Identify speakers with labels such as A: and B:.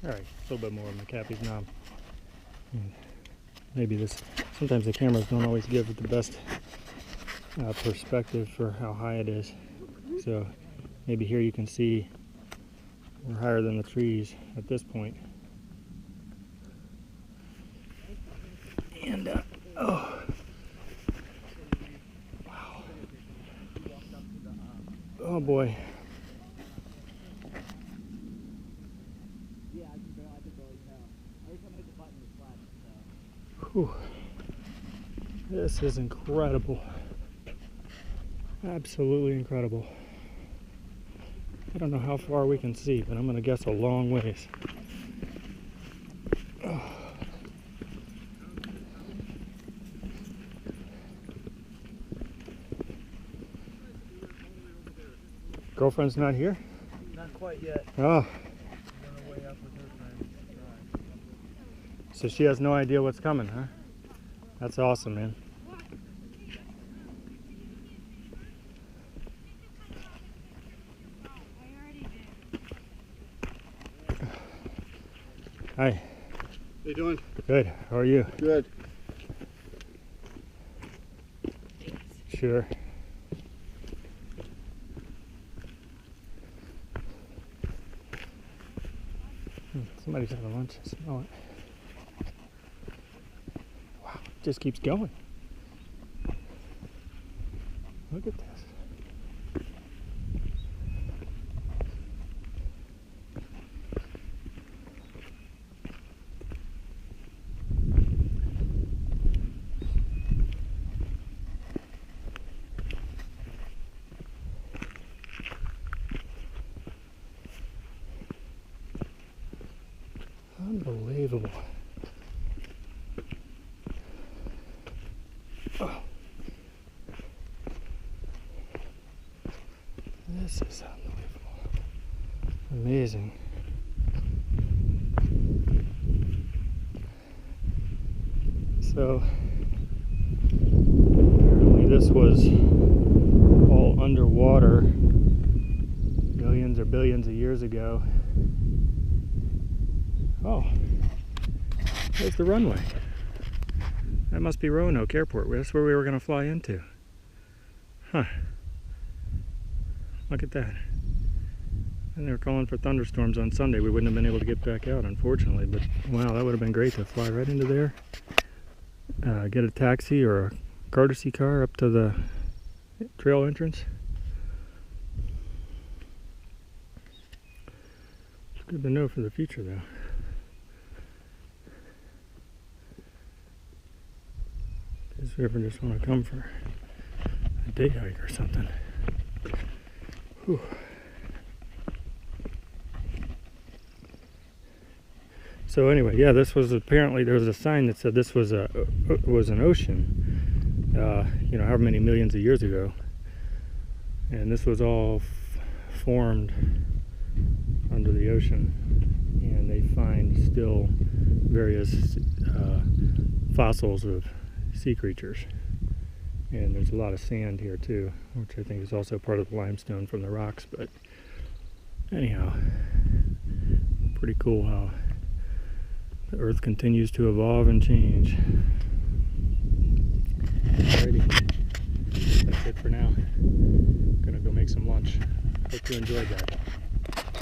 A: Alright, a little bit more of McAffee's Knob. And maybe this, sometimes the cameras don't always give it the best perspective for how high it is. So maybe here you can see we're higher than the trees at this point. And oh, wow. Oh boy. Whew. This is incredible. Absolutely incredible. I don't know how far we can see, but I'm going to guess a long ways. Oh. Girlfriend's not here?
B: Not quite yet.
A: Oh. So she has no idea what's coming, huh? That's awesome, man. Hi.
B: How you doing?
A: Good. How are you?
B: Good.
A: Sure. Somebody's having lunch. I smell it. Wow, it just keeps going. Look at this. Unbelievable. Oh. This is unbelievable. Amazing. So, apparently this was all underwater millions or billions of years ago. Oh, there's the runway. That must be Roanoke Airport. That's where we were going to fly into. Huh. Look at that. And they were calling for thunderstorms on Sunday. We wouldn't have been able to get back out, unfortunately. But wow, that would have been great to fly right into there. Get a taxi or a courtesy car up to the trail entrance. It's good to know for the future, though. If we ever just want to come for a day hike or something. Whew. So anyway, yeah, this was apparently, there was a sign that said this was an ocean, you know, however many millions of years ago, and this was all formed under the ocean, and they find still various fossils of sea creatures, and there's a lot of sand here too, which I think is also part of the limestone from the rocks. But anyhow, pretty cool how the earth continues to evolve and change. Alrighty, that's it for now. I'm gonna go make some lunch. Hope you enjoyed that.